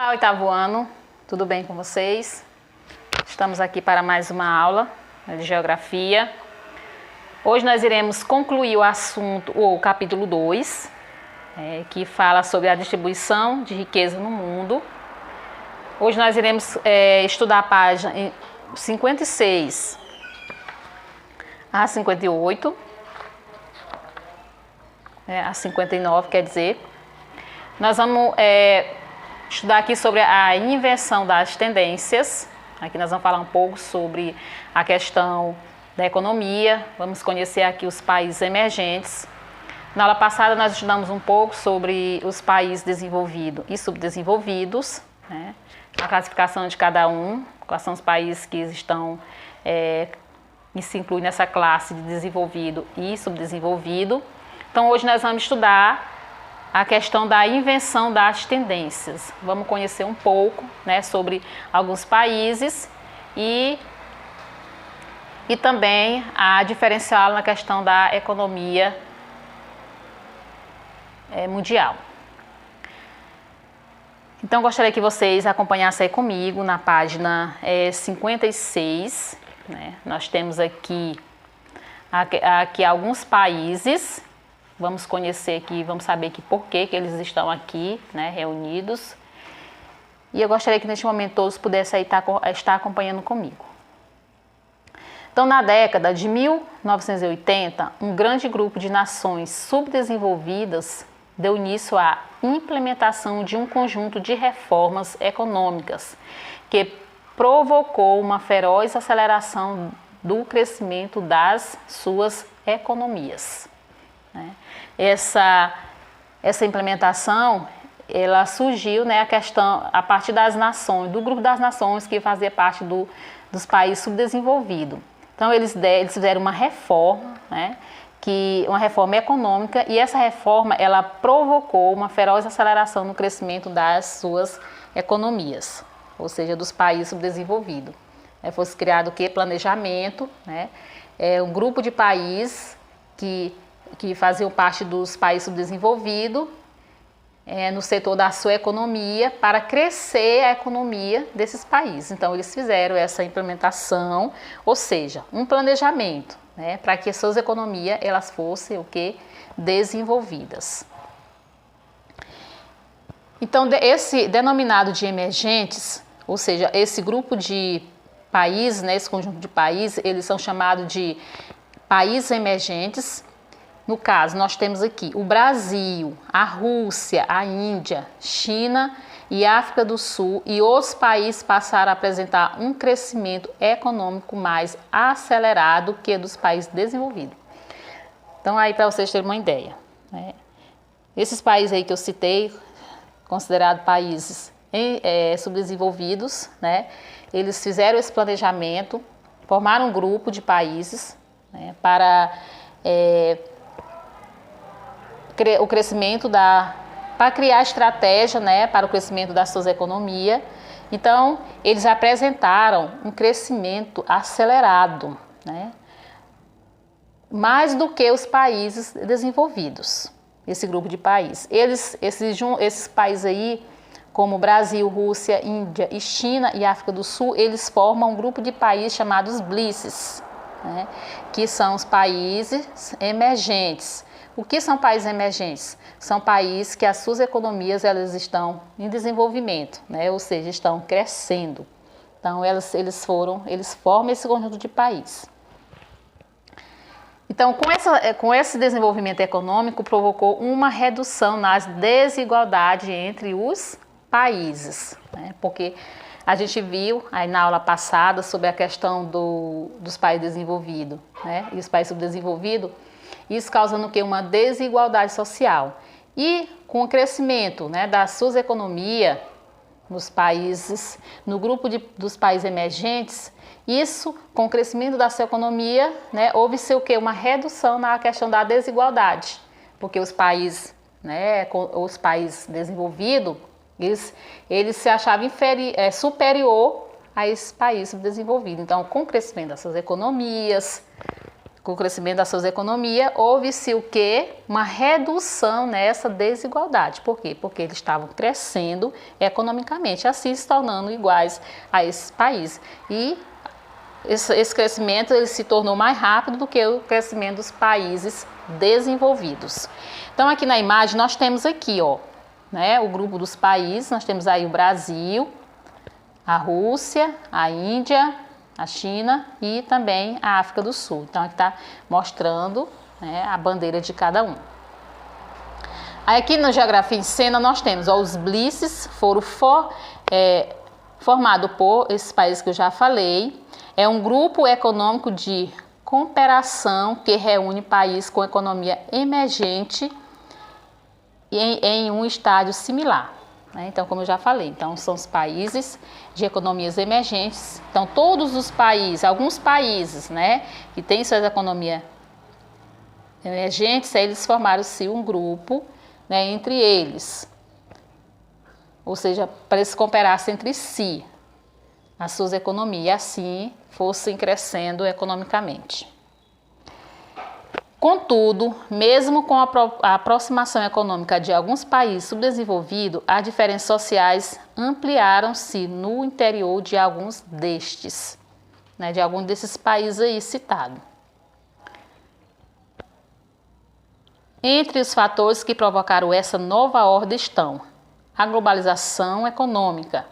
Olá, oitavo ano, tudo bem com vocês? Estamos aqui para mais uma aula de Geografia. Hoje nós iremos concluir o assunto, o capítulo 2, que fala sobre a distribuição de riqueza no mundo. Hoje nós iremos estudar a página 56 a 58, a 59, quer dizer. Nós vamos estudar aqui sobre a inversão das tendências. Aqui nós vamos falar um pouco sobre a questão da economia. Vamos conhecer aqui os países emergentes. Na aula passada nós estudamos um pouco sobre os países desenvolvidos e subdesenvolvidos, né? A classificação de cada um, quais são os países que estão que se incluem nessa classe de desenvolvido e subdesenvolvido. Então hoje nós vamos estudar a questão da inversão das tendências. Vamos conhecer um pouco, né, sobre alguns países e também a diferenciá-lo na questão da economia mundial. Então, gostaria que vocês acompanhassem aí comigo na página 56. Né? Nós temos aqui alguns países. Vamos conhecer aqui, vamos saber aqui por que eles estão aqui, né, reunidos. E eu gostaria que neste momento todos pudessem estar acompanhando comigo. Então, na década de 1980, um grande grupo de nações subdesenvolvidas deu início à implementação de um conjunto de reformas econômicas que provocou uma feroz aceleração do crescimento das suas economias. Essa implementação, ela surgiu, né, a partir das nações, do grupo das nações que fazia parte dos países subdesenvolvidos. Então eles fizeram uma reforma, né, uma reforma econômica, e essa reforma ela provocou uma feroz aceleração no crescimento das suas economias, ou seja, dos países subdesenvolvidos. Fosse criado o quê? Planejamento, né? Um grupo de países que faziam parte dos países subdesenvolvidos no setor da sua economia para crescer a economia desses países. Então, eles fizeram essa implementação, ou seja, um planejamento, né, para que as suas economias elas fossem o quê? Desenvolvidas. Então, esse denominado de emergentes, ou seja, esse grupo de países, né, esse conjunto de países, eles são chamados de países emergentes. No caso, nós temos aqui o Brasil, a Rússia, a Índia, China e África do Sul, e os países passaram a apresentar um crescimento econômico mais acelerado que o dos países desenvolvidos. Então, aí para vocês terem uma ideia, né? Esses países aí que eu citei, considerados países subdesenvolvidos, né? Eles fizeram esse planejamento, formaram um grupo de países, né, para o crescimento para criar estratégia, né, para o crescimento das suas economias. Então, eles apresentaram um crescimento acelerado, né, mais do que os países desenvolvidos, esse grupo de países. Esses países aí, como Brasil, Rússia, Índia e China e África do Sul, eles formam um grupo de países chamados BRICS, né, que são os países emergentes. O que são países emergentes? São países que as suas economias elas estão em desenvolvimento, né? Ou seja, estão crescendo. Então, eles formam esse conjunto de países. Então, com esse desenvolvimento econômico, provocou uma redução nas desigualdades entre os países, né? Porque a gente viu aí na aula passada sobre a questão dos países desenvolvidos, né, e os países subdesenvolvidos, isso causando o quê? Uma desigualdade social. E com o crescimento, né, das suas economias nos países, no grupo dos países emergentes, isso, com o crescimento da sua economia, né, houve-se o quê? Uma redução na questão da desigualdade, porque os países, né, os países desenvolvidos, eles se achavam superior a esses países subdesenvolvidos. Então, com o crescimento das suas economias, Com o crescimento das suas economias, houve-se o quê? Uma redução nessa desigualdade. Por quê? Porque eles estavam crescendo economicamente, assim se tornando iguais a esses países. E esse crescimento ele se tornou mais rápido do que o crescimento dos países desenvolvidos. Então, aqui na imagem, nós temos aqui, ó, né, o grupo dos países, nós temos aí o Brasil, a Rússia, a Índia, a China e também a África do Sul. Então, aqui está mostrando, né, a bandeira de cada um. Aí, aqui na Geografia em Cena, nós temos ó, os blitzes, foram formados por esses países que eu já falei. É um grupo econômico de cooperação que reúne países com economia emergente em um estágio similar. Então, como eu já falei, então são os países de economias emergentes. Então, todos os países, alguns países, né, que têm suas economias emergentes, eles formaram-se um grupo, né, entre eles. Ou seja, para eles cooperassem entre si as suas economias e assim fossem crescendo economicamente. Contudo, mesmo com a aproximação econômica de alguns países subdesenvolvidos, as diferenças sociais ampliaram-se no interior de alguns destes, né, de algum desses países aí citados. Entre os fatores que provocaram essa nova ordem estão a globalização econômica,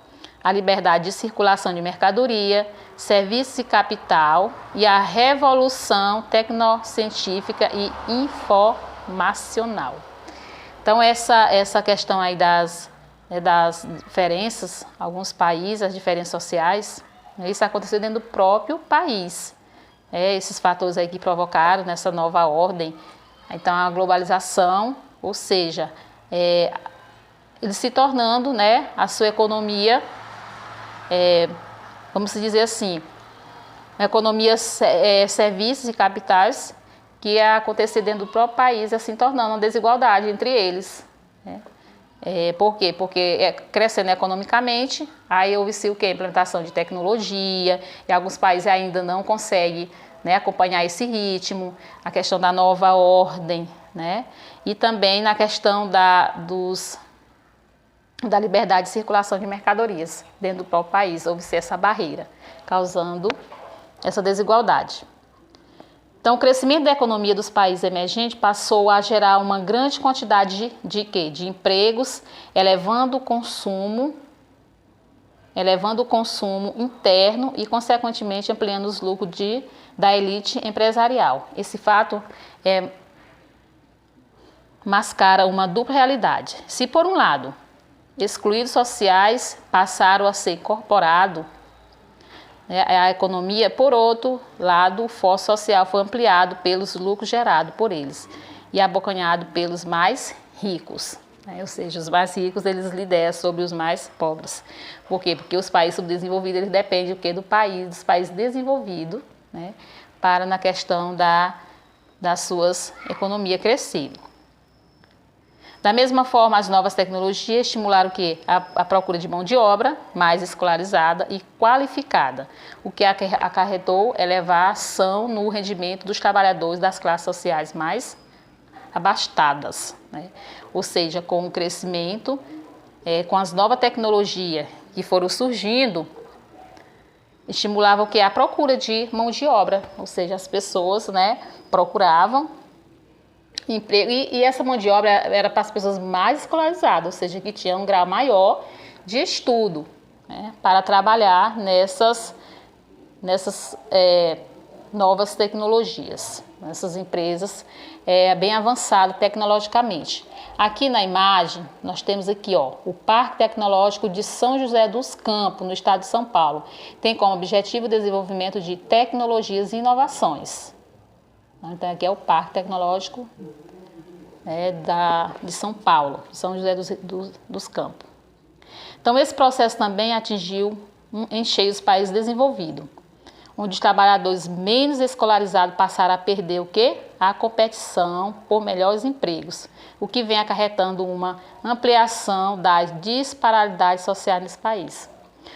a liberdade de circulação de mercadoria, serviços e capital e a revolução tecnocientífica e informacional. Então, essa questão aí das diferenças, alguns países, as diferenças sociais, isso aconteceu dentro do próprio país. Esses fatores aí que provocaram nessa nova ordem. Então, a globalização, ou seja, ele se tornando, né, a sua economia, vamos dizer assim, uma economia, serviços e capitais que ia acontecer dentro do próprio país, assim tornando uma desigualdade entre eles. Né? Por quê? Porque crescendo economicamente, aí houve-se o quê? Implementação de tecnologia, e alguns países ainda não conseguem, né, acompanhar esse ritmo, a questão da nova ordem, né? E também na questão da liberdade de circulação de mercadorias dentro do próprio país, houve-se essa barreira, causando essa desigualdade. Então, o crescimento da economia dos países emergentes passou a gerar uma grande quantidade de empregos, elevando o consumo interno e, consequentemente, ampliando os lucros da elite empresarial. Esse fato mascara uma dupla realidade. Se, por um lado, excluídos sociais passaram a ser incorporados à economia, por outro lado, o fosso social foi ampliado pelos lucros gerados por eles e abocanhado pelos mais ricos. Ou seja, os mais ricos eles lideram sobre os mais pobres. Por quê? Porque os países subdesenvolvidos eles dependem dos países desenvolvidos, né, para na questão das suas economias crescerem. Da mesma forma, as novas tecnologias estimularam a procura de mão de obra mais escolarizada e qualificada, o que acarretou elevação no rendimento dos trabalhadores das classes sociais mais abastadas. Né? Ou seja, com o crescimento, com as novas tecnologias que foram surgindo, estimulava a procura de mão de obra, ou seja, as pessoas, né, procuravam emprego, e essa mão de obra era para as pessoas mais escolarizadas, ou seja, que tinham um grau maior de estudo, né, para trabalhar nessas novas tecnologias, nessas empresas bem avançadas tecnologicamente. Aqui na imagem, nós temos aqui o Parque Tecnológico de São José dos Campos, no estado de São Paulo. Tem como objetivo o desenvolvimento de tecnologias e inovações. Então, aqui é o Parque Tecnológico de São Paulo, São José dos Campos. Então, esse processo também atingiu em cheio os países desenvolvidos, onde os trabalhadores menos escolarizados passaram a perder a competição por melhores empregos, o que vem acarretando uma ampliação das disparidades sociais nesse país.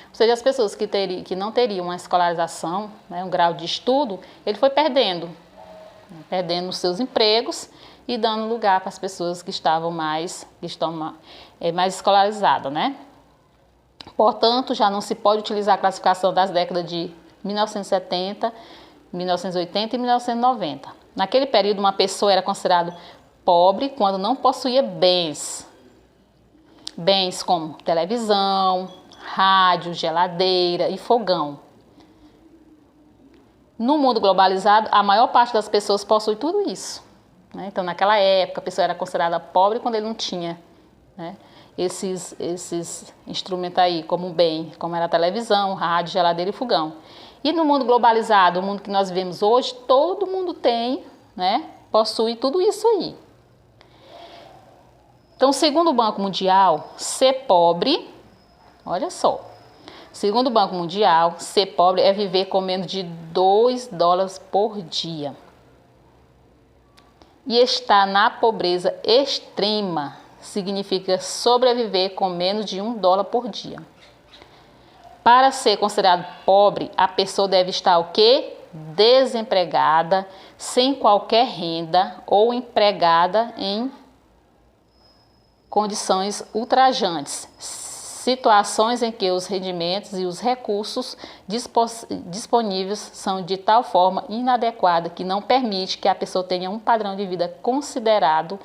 Ou seja, as pessoas que não teriam uma escolarização, né, um grau de estudo, ele foi perdendo. perdendo os seus empregos e dando lugar para as pessoas que estão mais escolarizadas, né? Portanto, já não se pode utilizar a classificação das décadas de 1970, 1980 e 1990. Naquele período, uma pessoa era considerada pobre quando não possuía bens como televisão, rádio, geladeira e fogão. No mundo globalizado, a maior parte das pessoas possui tudo isso, né? Então, naquela época, a pessoa era considerada pobre quando ele não tinha, né, esses instrumentos aí, como bem, como era a televisão, rádio, geladeira e fogão. E no mundo globalizado, o mundo que nós vivemos hoje, todo mundo tem, né, possui tudo isso aí. Então, segundo o Banco Mundial, ser pobre, olha só, segundo o Banco Mundial, ser pobre é viver com menos de $2 por dia. E estar na pobreza extrema significa sobreviver com menos de $1 por dia. Para ser considerado pobre, a pessoa deve estar o quê? Desempregada, sem qualquer renda ou empregada em condições ultrajantes, situações em que os rendimentos e os recursos disponíveis são de tal forma inadequada que não permite que a pessoa tenha um padrão de vida considerado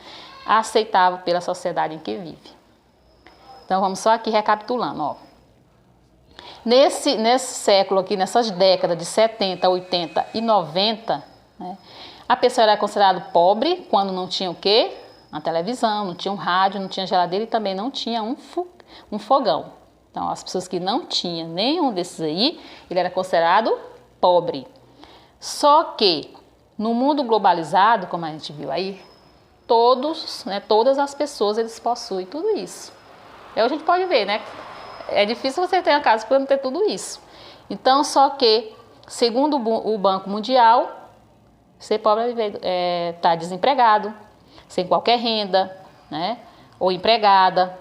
aceitável pela sociedade em que vive. Então vamos só aqui recapitulando, ó. Nesse século aqui, nessas décadas de 70, 80 e 90, né, a pessoa era considerada pobre quando não tinha o quê? Uma televisão, não tinha um rádio, não tinha geladeira e também não tinha um fogão. Então, as pessoas que não tinham nenhum desses aí, ele era considerado pobre. Só que, no mundo globalizado, como a gente viu aí, todas as pessoas, eles possuem tudo isso. Aí a gente pode ver, né? É difícil você ter uma casa para não ter tudo isso. Então, só que, segundo o Banco Mundial, ser pobre é estar desempregado, sem qualquer renda, né? Ou empregada,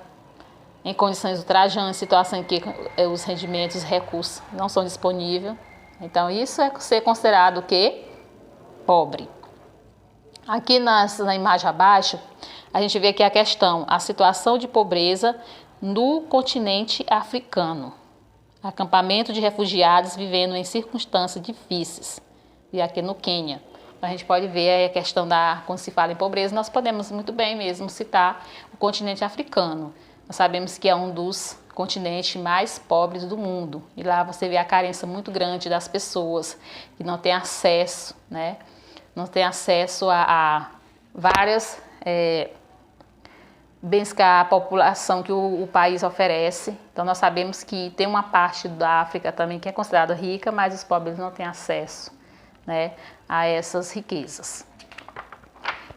em condições ultrajantes, situação em que os rendimentos, os recursos não são disponíveis. Então, isso é ser considerado o quê? Pobre. Aqui na imagem abaixo, a gente vê aqui a situação de pobreza no continente africano. Acampamento de refugiados vivendo em circunstâncias difíceis. E aqui no Quênia. A gente pode ver a questão quando se fala em pobreza, nós podemos muito bem mesmo citar o continente africano. Nós sabemos que é um dos continentes mais pobres do mundo. E lá você vê a carência muito grande das pessoas que não têm acesso, né? Não têm acesso a várias bens que a população, que o país oferece. Então nós sabemos que tem uma parte da África também que é considerada rica, mas os pobres não têm acesso, né, a essas riquezas.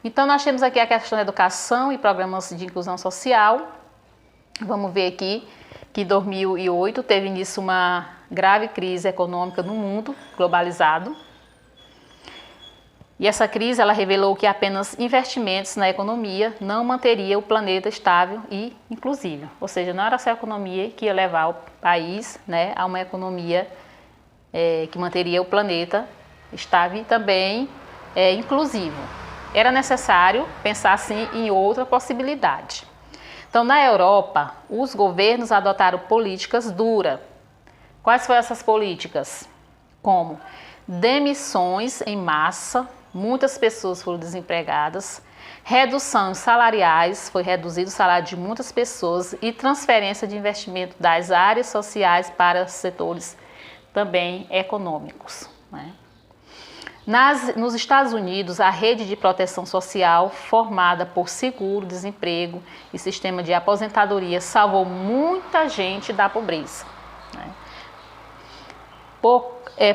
Então nós temos aqui a questão da educação e programas de inclusão social. Vamos ver aqui que em 2008 teve início uma grave crise econômica no mundo globalizado. E essa crise ela revelou que apenas investimentos na economia não manteria o planeta estável e inclusivo. Ou seja, não era só a economia que ia levar o país, né, a uma economia que manteria o planeta estável e também inclusivo. Era necessário pensar assim em outra possibilidade. Então, na Europa, os governos adotaram políticas duras. Quais foram essas políticas? Como demissões em massa, muitas pessoas foram desempregadas, reduções salariais, foi reduzido o salário de muitas pessoas e transferência de investimento das áreas sociais para setores também econômicos, né? Nos Estados Unidos, a rede de proteção social, formada por seguro-desemprego e sistema de aposentadoria, salvou muita gente da pobreza, né?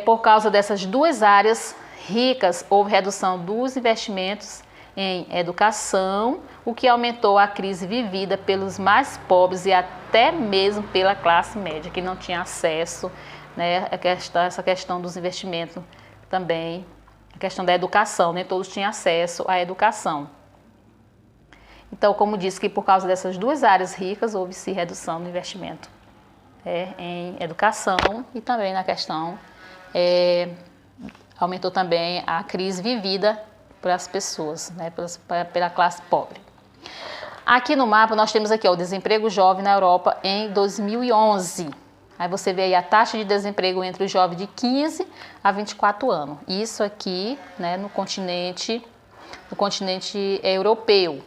Por causa dessas duas áreas ricas, houve redução dos investimentos em educação, o que aumentou a crise vivida pelos mais pobres e até mesmo pela classe média, que não tinha acesso, né, essa questão dos investimentos também, a questão da educação, nem todos tinham acesso à educação. Então, como disse que por causa dessas duas áreas ricas, houve-se redução do investimento em educação e também na questão, aumentou também a crise vivida pelas pessoas, né, pela classe pobre. Aqui no mapa nós temos aqui, ó, o desemprego jovem na Europa em 2011. Aí você vê aí a taxa de desemprego entre os jovens de 15 a 24 anos. Isso aqui, né, no continente europeu.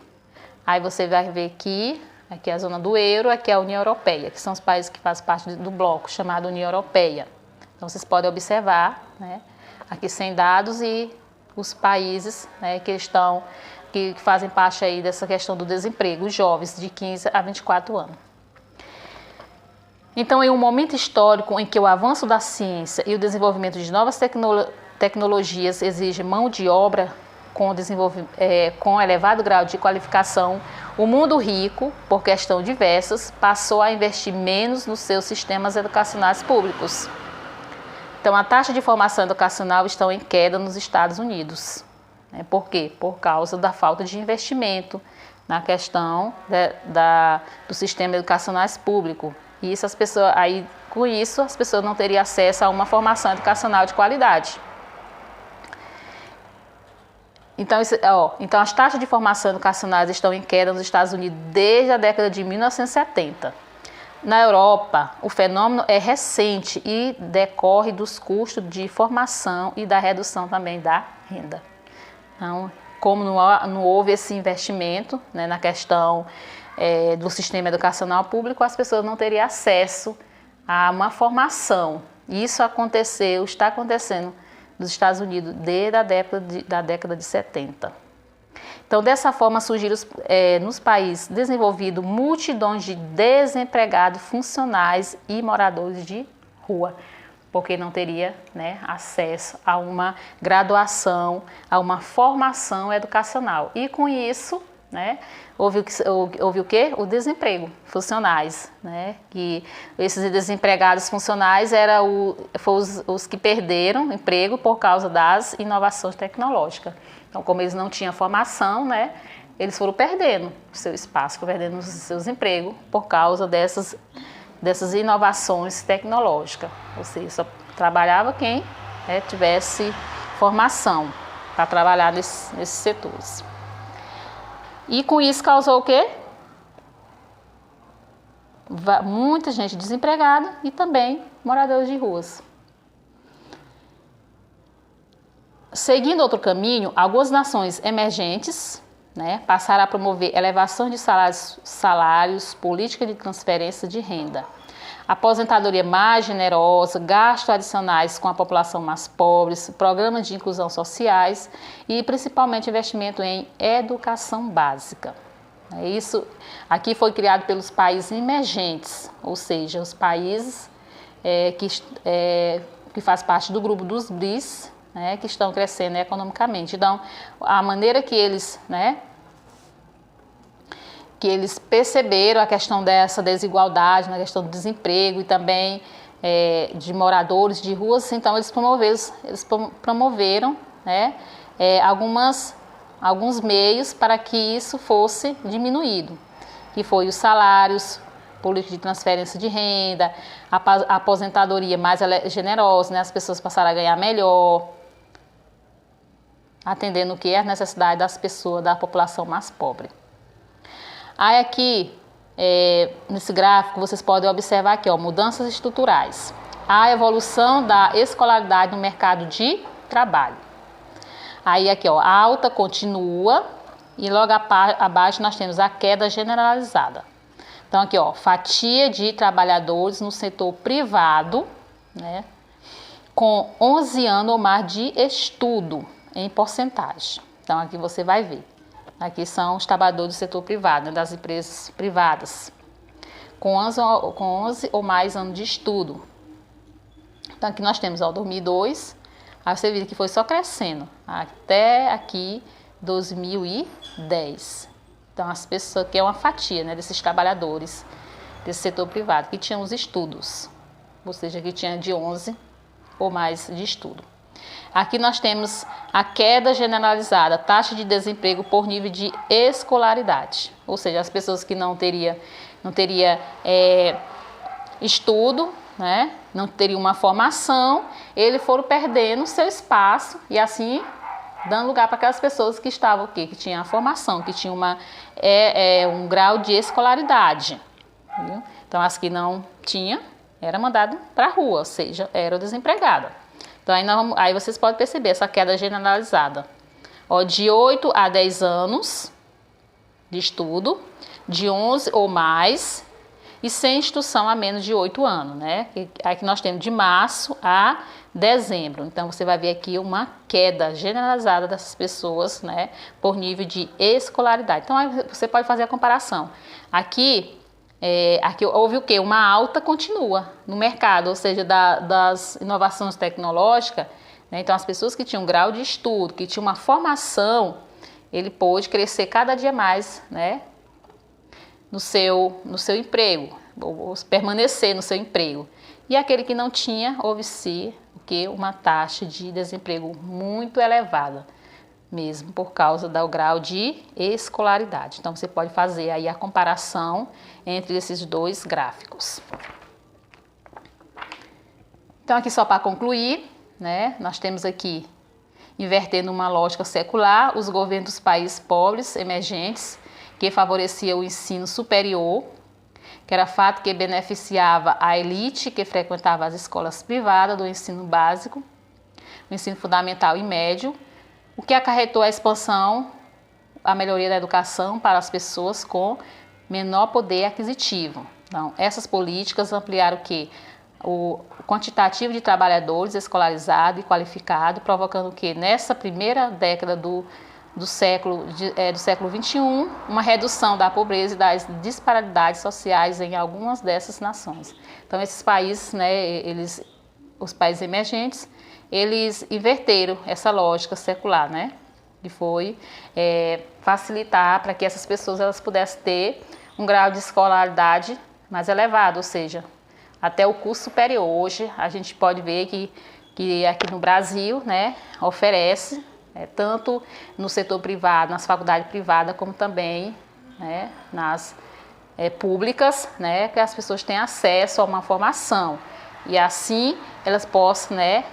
Aí você vai ver aqui é a zona do euro, aqui é a União Europeia, que são os países que fazem parte do bloco chamado União Europeia. Então vocês podem observar, né, aqui sem dados e os países, né, que fazem parte aí dessa questão do desemprego, os jovens de 15 a 24 anos. Então, em um momento histórico em que o avanço da ciência e o desenvolvimento de novas tecnologias exigem mão de obra com elevado grau de qualificação, o mundo rico, por questões diversas, passou a investir menos nos seus sistemas educacionais públicos. Então, a taxa de formação educacional está em queda nos Estados Unidos. Por quê? Por causa da falta de investimento na questão do sistema educacionais público. E isso com isso, as pessoas não teriam acesso a uma formação educacional de qualidade. Então, as taxas de formação educacionais estão em queda nos Estados Unidos desde a década de 1970. Na Europa, o fenômeno é recente e decorre dos custos de formação e da redução também da renda. Então, como não houve esse investimento, né, na questão do sistema educacional público, as pessoas não teriam acesso a uma formação. Isso está acontecendo nos Estados Unidos desde a década de 70. Então, dessa forma, surgiram nos países desenvolvidos multidões de desempregados funcionais e moradores de rua, porque não teria, né, acesso a uma graduação, a uma formação educacional. E com isso, né, houve o quê? O desemprego funcionais, né? Que esses desempregados funcionais foram os que perderam emprego por causa das inovações tecnológicas. Então, como eles não tinham formação, né, eles foram perdendo o seu espaço, foram perdendo os seus empregos por causa dessas inovações tecnológicas. Ou seja, só trabalhava quem, né, tivesse formação para trabalhar nesses setores. E com isso causou o quê? Muita gente desempregada e também moradores de ruas. Seguindo outro caminho, algumas nações emergentes, né, passaram a promover elevação de salários, política de transferência de renda, aposentadoria mais generosa, gastos adicionais com a população mais pobre, programas de inclusão sociais e principalmente investimento em educação básica. Isso aqui foi criado pelos países emergentes, ou seja, os países que fazem parte do grupo dos BRICS, né, que estão crescendo economicamente. Então, a maneira que eles perceberam a questão dessa desigualdade, na questão do desemprego e também de moradores de ruas, então eles promoveram, né, alguns meios para que isso fosse diminuído, que foi os salários, política de transferência de renda, a aposentadoria mais generosa, né, as pessoas passaram a ganhar melhor, atendendo o que é a necessidade das pessoas, da população mais pobre. Aí aqui, nesse gráfico, vocês podem observar aqui, ó, mudanças estruturais. A evolução da escolaridade no mercado de trabalho. Aí aqui, ó, a alta continua e logo abaixo nós temos a queda generalizada. Então aqui, ó, fatia de trabalhadores no setor privado, né, com 11 anos ou mais de estudo em porcentagem. Então aqui você vai ver. Aqui são os trabalhadores do setor privado, né, das empresas privadas, com 11 ou mais anos de estudo. Então aqui nós temos, ó, 2002, aí você vê que foi só crescendo, até aqui 2010. Então as pessoas, que é uma fatia, né, desses trabalhadores desse setor privado, que tinham os estudos, ou seja, que tinha de 11 ou mais de estudo. Aqui nós temos a queda generalizada, taxa de desemprego por nível de escolaridade. Ou seja, as pessoas que não teria estudo, né, não teriam uma formação, eles foram perdendo seu espaço e assim dando lugar para aquelas pessoas que estavam o quê? Que tinham a formação, que tinham um grau de escolaridade. Viu? Então, as que não tinham, era mandado para a rua, ou seja, era desempregada. Então, aí vocês podem perceber essa queda generalizada. Ó, de 8 a 10 anos de estudo, de 11 ou mais, e sem instrução a menos de 8 anos, né? Aqui nós temos de março a dezembro. Então, você vai ver aqui uma queda generalizada dessas pessoas, né? Por nível de escolaridade. Então, aí você pode fazer a comparação. Aqui houve o quê? Uma alta contínua no mercado, ou seja, das inovações tecnológicas, né? Então, as pessoas que tinham grau de estudo, que tinham uma formação, ele pôde crescer cada dia mais, né? No seu emprego, ou permanecer no seu emprego. E aquele que não tinha, houve-se uma taxa de desemprego muito elevada, mesmo por causa do grau de escolaridade. Então, você pode fazer aí a comparação entre esses dois gráficos. Então, aqui só para concluir, né, nós temos aqui, invertendo uma lógica secular, os governos dos países pobres, emergentes, que favorecia o ensino superior, que era fato que beneficiava a elite que frequentava as escolas privadas do ensino básico, o ensino fundamental e médio, o que acarretou a expansão, a melhoria da educação para as pessoas com menor poder aquisitivo. Então, essas políticas ampliaram o quantitativo de trabalhadores escolarizados e qualificados, provocando nessa primeira década do século XXI, uma redução da pobreza e das disparidades sociais em algumas dessas nações. Então, esses países, né, os países emergentes, eles inverteram essa lógica secular, né, que foi facilitar para que essas pessoas elas pudessem ter um grau de escolaridade mais elevado, ou seja, até o curso superior. Hoje, a gente pode ver que aqui no Brasil, né, oferece, tanto no setor privado, nas faculdades privadas, como também, né, nas públicas, né, que as pessoas têm acesso a uma formação e assim elas possam, né,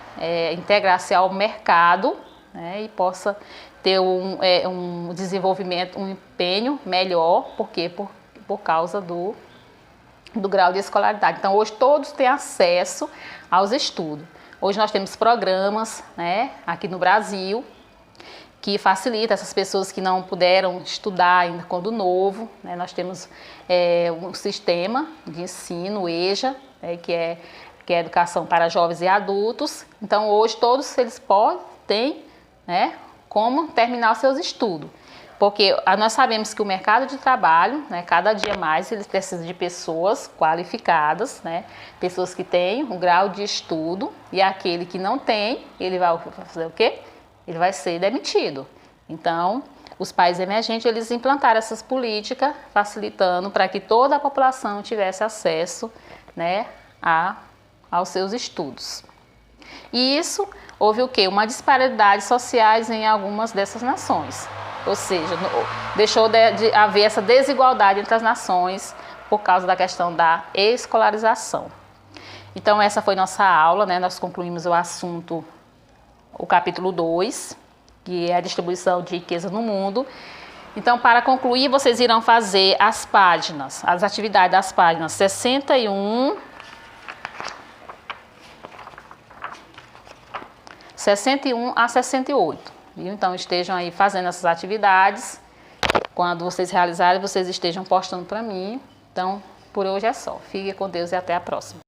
integrar-se ao mercado, né, e possa ter um desenvolvimento, um empenho melhor, por causa do grau de escolaridade. Então, hoje todos têm acesso aos estudos. Hoje nós temos programas, né, aqui no Brasil, que facilita essas pessoas que não puderam estudar ainda quando novo, né? Nós temos um sistema de ensino, o EJA, que é Educação para Jovens e Adultos. Então, hoje todos eles têm, né, como terminar os seus estudos. Porque nós sabemos que o mercado de trabalho, né, cada dia mais, eles precisam de pessoas qualificadas, né, pessoas que têm um grau de estudo, e aquele que não tem, ele vai fazer o quê? Ele vai ser demitido. Então, os países emergentes, eles implantaram essas políticas, facilitando para que toda a população tivesse acesso, né, aos seus estudos. E isso, houve o quê? Uma disparidade sociais em algumas dessas nações. Ou seja, deixou de haver essa desigualdade entre as nações por causa da questão da escolarização. Então, essa foi nossa aula, né? Nós concluímos o assunto, o capítulo 2, que é a distribuição de riqueza no mundo. Então, para concluir, vocês irão fazer as atividades das páginas 61 a 68. Viu? Então, estejam aí fazendo essas atividades. Quando vocês realizarem, vocês estejam postando para mim. Então, por hoje é só. Fique com Deus e até a próxima.